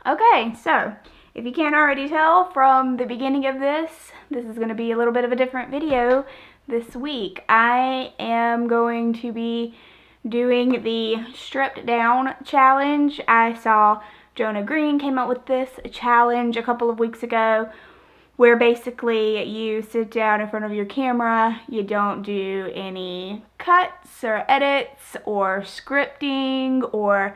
Okay, so if you can't already tell from the beginning of this is going to be a little bit of a different video this week. I am going to be doing the stripped down challenge. I saw Jonah Green came up with this challenge a couple of weeks ago where basically you sit down in front of your camera, you don't do any cuts or edits or scripting or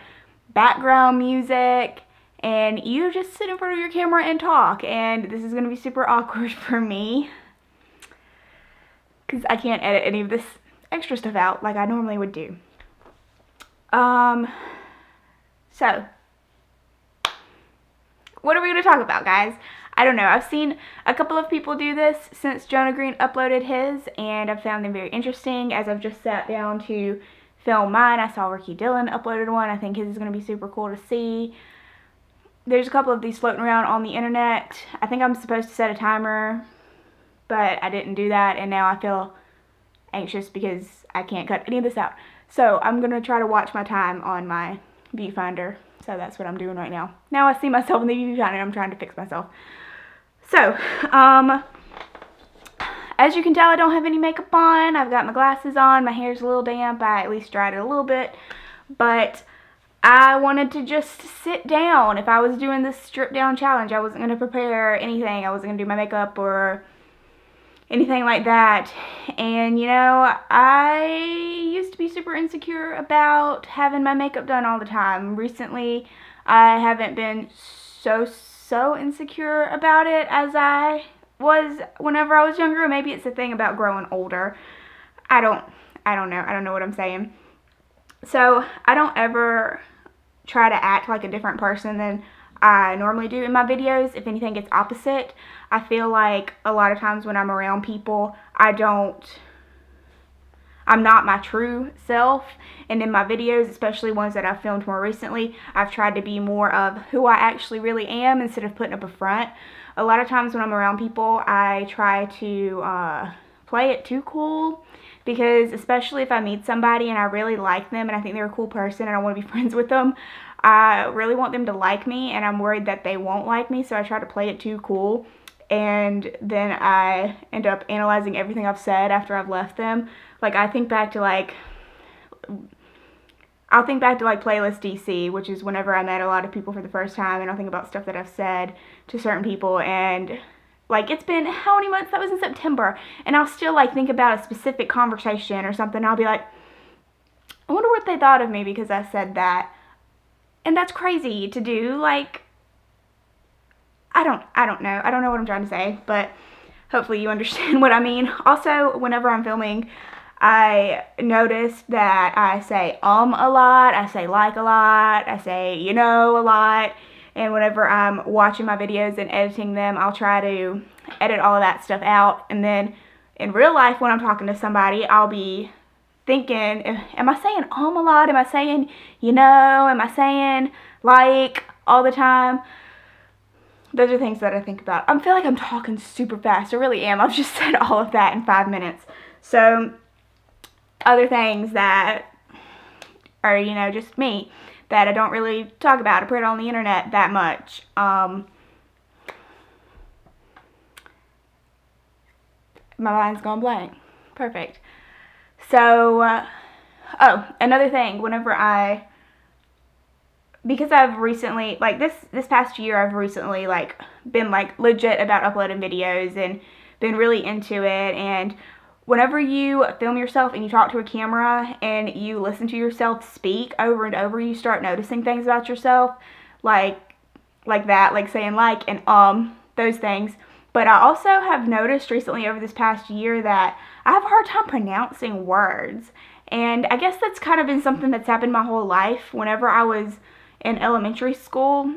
background music, and you just sit in front of your camera and talk. And this is going to be super awkward for me because I can't edit any of this extra stuff out like I normally would do. So what are we going to talk about, guys? I don't know. I've seen a couple of people do this since Jonah Green uploaded his, and I've found them very interesting as I've just sat down to film mine. I saw Ricky Dillon uploaded one. I think his is going to be super cool to see. There's a couple of these floating around on the internet. I think I'm supposed to set a timer, but I didn't do that, and now I feel anxious because I can't cut any of this out. So I'm going to try to watch my time on my viewfinder. So that's what I'm doing right now. Now I see myself in the viewfinder and I'm trying to fix myself. So, as you can tell, I don't have any makeup on. I've got my glasses on. My hair's a little damp. I at least dried it a little bit. But I wanted to just sit down. If I was doing this strip down challenge, I wasn't going to prepare anything. I wasn't going to do my makeup or anything like that. And, you know, I used to be super insecure about having my makeup done all the time. Recently, I haven't been so insecure about it as I was whenever I was younger. Maybe it's a thing about growing older. I don't know. I don't know what I'm saying. So I don't ever try to act like a different person than I normally do in my videos. If anything, it's opposite. I feel like a lot of times when I'm around people, I'm not my true self. And in my videos, especially ones that I've filmed more recently, I've tried to be more of who I actually really am instead of putting up a front. A lot of times when I'm around people, I try to play it too cool, because especially if I meet somebody and I really like them and I think they're a cool person and I want to be friends with them, I really want them to like me, and I'm worried that they won't like me, so I try to play it too cool. And then I end up analyzing everything I've said after I've left them. Like, I'll think back to Playlist DC, which is whenever I met a lot of people for the first time, and I'll think about stuff that I've said to certain people, and like, it's been how many months? That was in September, and I'll still like think about a specific conversation or something, and I'll be like, I wonder what they thought of me because I said that. And that's crazy to do. Like, I don't know. I don't know what I'm trying to say, but hopefully you understand what I mean. Also, whenever I'm filming, I noticed that I say a lot, I say like a lot, I say you know a lot, and whenever I'm watching my videos and editing them, I'll try to edit all of that stuff out, and then in real life when I'm talking to somebody, I'll be thinking, am I saying a lot? Am I saying you know? Am I saying like all the time? Those are things that I think about. I feel like I'm talking super fast. I really am. I've just said all of that in 5 minutes. So other things that are, you know, just me that I don't really talk about. I put it on the internet that much. My mind's gone blank. Perfect. So, another thing, because I've recently, like this past year, I've recently like been like legit about uploading videos and been really into it. And whenever you film yourself and you talk to a camera and you listen to yourself speak over and over, you start noticing things about yourself, like that, like saying like and those things. But I also have noticed recently over this past year that I have a hard time pronouncing words. And I guess that's kind of been something that's happened my whole life. Whenever I was in elementary school,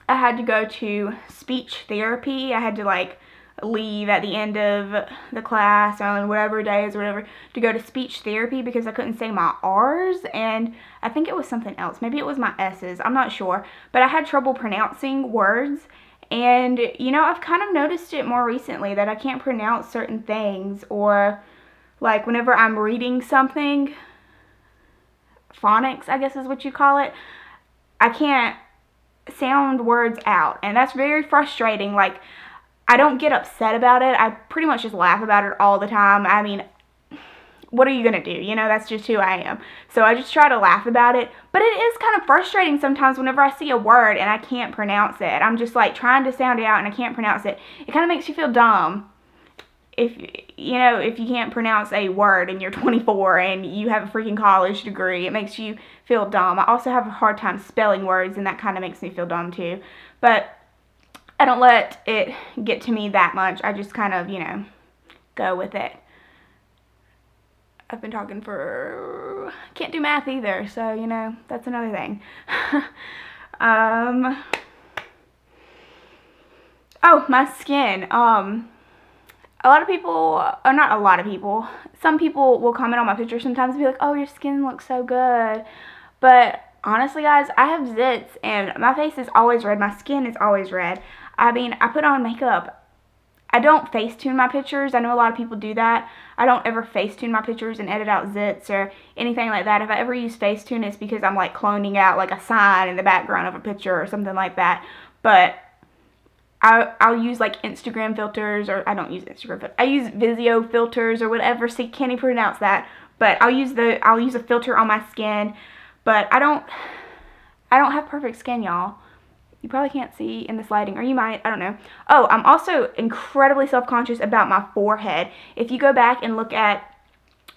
I had to go to speech therapy. I had to like leave at the end of the class on whatever days or whatever to go to speech therapy because I couldn't say my R's, and I think it was something else. Maybe it was my S's. I'm not sure. But I had trouble pronouncing words. And, you know, I've kind of noticed it more recently that I can't pronounce certain things, or like whenever I'm reading something, phonics, I guess is what you call it, I can't sound words out, and that's very frustrating. Like, I don't get upset about it. I pretty much just laugh about it all the time. I mean, what are you going to do? You know, that's just who I am. So I just try to laugh about it. But it is kind of frustrating sometimes whenever I see a word and I can't pronounce it. I'm just like trying to sound it out and I can't pronounce it. It kind of makes you feel dumb if you can't pronounce a word and you're 24 and you have a freaking college degree. It makes you feel dumb. I also have a hard time spelling words, and that kind of makes me feel dumb too. But I don't let it get to me that much. I just kind of, go with it. I've been talking for, can't do math either, so, that's another thing. Oh, my skin. A lot of people, or not a lot of people, some people will comment on my pictures sometimes and be like, oh, your skin looks so good. But honestly, guys, I have zits, and my face is always red. My skin is always red. I mean, I put on makeup. I don't Facetune my pictures. I know a lot of people do that. I don't ever Facetune my pictures and edit out zits or anything like that. If I ever use Facetune, it's because I'm like cloning out like a sign in the background of a picture or something like that. But I'll use like Instagram filters, or I don't use Instagram filters. I use Vizio filters or whatever. See, can't even pronounce that. But I'll use a filter on my skin. But I don't have perfect skin, y'all. You probably can't see in this lighting, or you might, I don't know. Oh, I'm also incredibly self-conscious about my forehead. If you go back and look at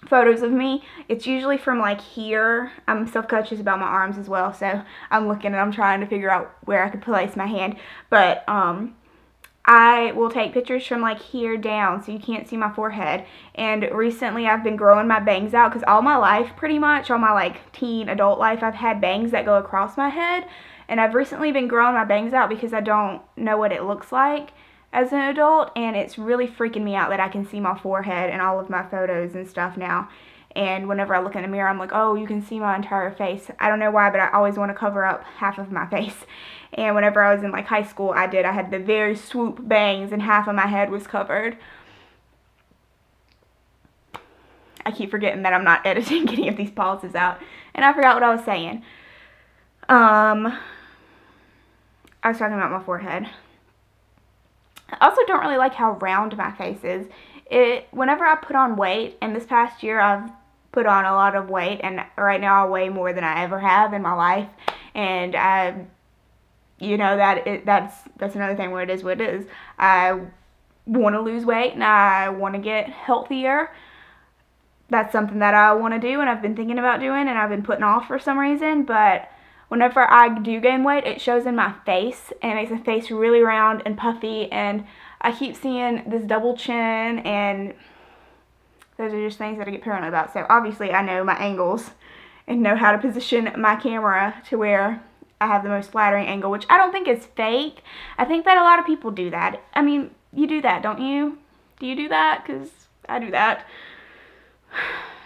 photos of me, it's usually from like here. I'm self-conscious about my arms as well, so I'm looking and I'm trying to figure out where I could place my hand. But I will take pictures from like here down so you can't see my forehead. And recently I've been growing my bangs out because all my life, pretty much, all my like teen adult life, I've had bangs that go across my head. And I've recently been growing my bangs out because I don't know what it looks like as an adult, and it's really freaking me out that I can see my forehead in all of my photos and stuff now. And whenever I look in the mirror, I'm like, oh, you can see my entire face. I don't know why, but I always want to cover up half of my face. And whenever I was in like high school, I had the very swoop bangs and half of my head was covered. I keep forgetting that I'm not editing any of these pauses out. And I forgot what I was saying. I was talking about my forehead. I also don't really like how round my face is. Whenever I put on weight, and this past year I've put on a lot of weight, and right now I weigh more than I ever have in my life, and that's another thing where it is what it is. I want to lose weight and I want to get healthier. That's something that I want to do and I've been thinking about doing and I've been putting off for some reason, but whenever I do gain weight, it shows in my face and it makes my face really round and puffy, and I keep seeing this double chin, and those are just things that I get paranoid about. So obviously I know my angles and know how to position my camera to where I have the most flattering angle, which I don't think is fake. I think that a lot of people do that. I mean, you do that, don't you? Do you do that? Because I do that.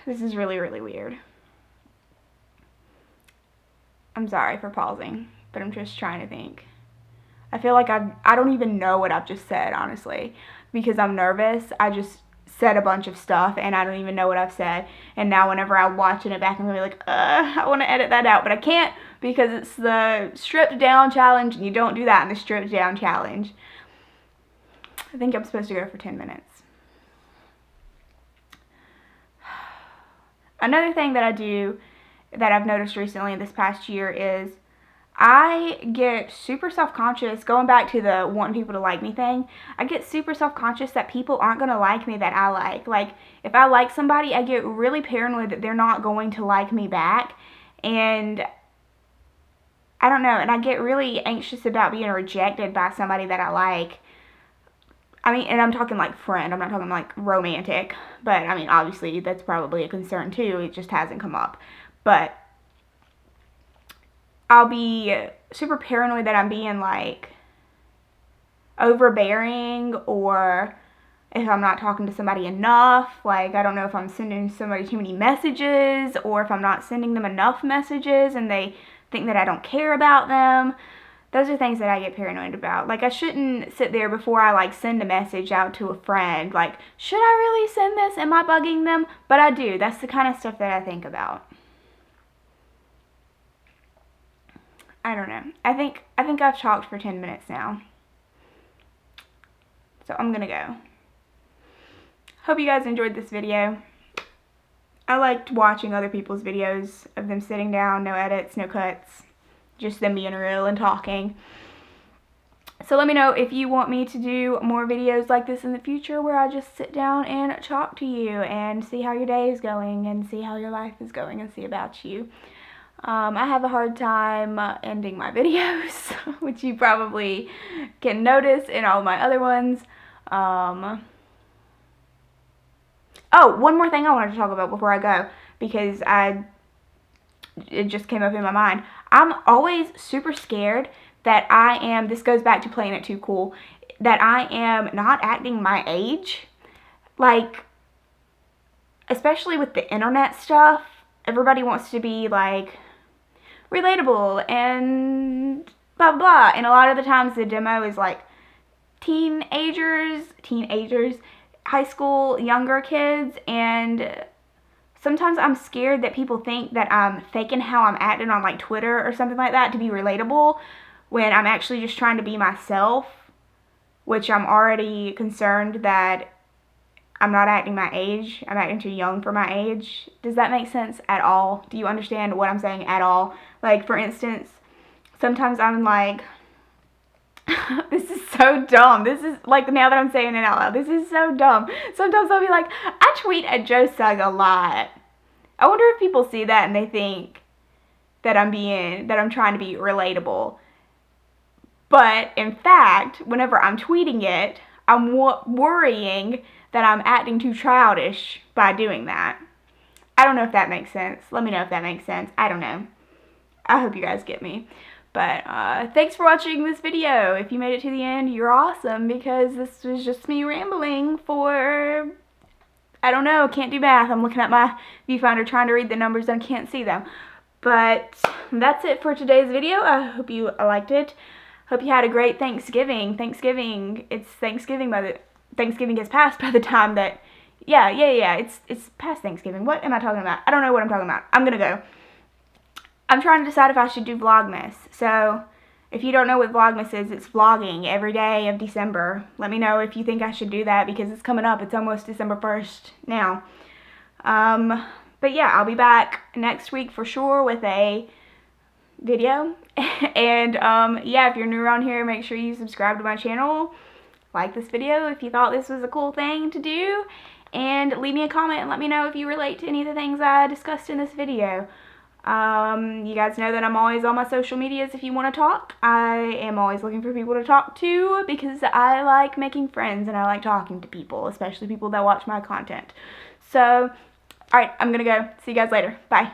This is really, really weird. I'm sorry for pausing, but I'm just trying to think. I feel like I don't even know what I've just said, honestly, because I'm nervous. I just said a bunch of stuff and I don't even know what I've said, and now whenever I'm watching it back I'm gonna be like, I want to edit that out, but I can't because it's the stripped down challenge and you don't do that in the stripped down challenge. I think I'm supposed to go for 10 minutes. Another thing that I do that I've noticed recently in this past year is I get super self-conscious, going back to the wanting people to like me thing, I get super self-conscious that people aren't going to like me that I like. Like, if I like somebody, I get really paranoid that they're not going to like me back, and I don't know, and I get really anxious about being rejected by somebody that I like. I mean, and I'm talking like friend, I'm not talking like romantic, but I mean, obviously that's probably a concern too, it just hasn't come up. But I'll be super paranoid that I'm being like overbearing, or if I'm not talking to somebody enough, like I don't know if I'm sending somebody too many messages, or if I'm not sending them enough messages and they think that I don't care about them. Those are things that I get paranoid about. Like, I shouldn't sit there before I like send a message out to a friend like, should I really send this? Am I bugging them? But I do. That's the kind of stuff that I think about. I don't know. I think I've talked for 10 minutes now. So I'm gonna go. Hope you guys enjoyed this video. I liked watching other people's videos of them sitting down, no edits, no cuts, just them being real and talking. So let me know if you want me to do more videos like this in the future where I just sit down and talk to you and see how your day is going and see how your life is going and see about you. I have a hard time ending my videos, which you probably can notice in all my other ones. Oh, one more thing I wanted to talk about before I go, because it just came up in my mind. I'm always super scared that this goes back to playing it too cool, that I am not acting my age. Like, especially with the internet stuff, everybody wants to be like relatable and blah blah, and a lot of the times the demo is like teenagers, high school, younger kids, and sometimes I'm scared that people think that I'm faking how I'm acting on like Twitter or something like that to be relatable, when I'm actually just trying to be myself, which I'm already concerned that I'm not acting my age. I'm acting too young for my age. Does that make sense at all? Do you understand what I'm saying at all? Like, for instance, sometimes I'm like, this is so dumb. This is, like, now that I'm saying it out loud, this is so dumb. Sometimes I'll be like, I tweet at Joe Sugg a lot. I wonder if people see that and they think that I'm trying to be relatable. But, in fact, whenever I'm tweeting it, I'm worrying that I'm acting too childish by doing that. I don't know if that makes sense. Let me know if that makes sense. I don't know. I hope you guys get me. But thanks for watching this video. If you made it to the end, you're awesome, because this was just me rambling for, I don't know, can't do math. I'm looking at my viewfinder trying to read the numbers and I can't see them. But that's it for today's video. I hope you liked it. Hope you had a great Thanksgiving. It's Thanksgiving Thanksgiving has passed by the time that, yeah, it's past Thanksgiving. What am I talking about? I don't know what I'm talking about. I'm gonna go. I'm trying to decide if I should do Vlogmas. So, if you don't know what Vlogmas is, it's vlogging every day of December. Let me know if you think I should do that, because it's coming up. It's almost December 1st now. But yeah, I'll be back next week for sure with a video. And yeah, if you're new around here, make sure you subscribe to my channel. Like this video if you thought this was a cool thing to do, and leave me a comment and let me know if you relate to any of the things I discussed in this video. You guys know that I'm always on my social medias if you want to talk. I am always looking for people to talk to, because I like making friends and I like talking to people, especially people that watch my content. So, alright, I'm gonna go. See you guys later. Bye.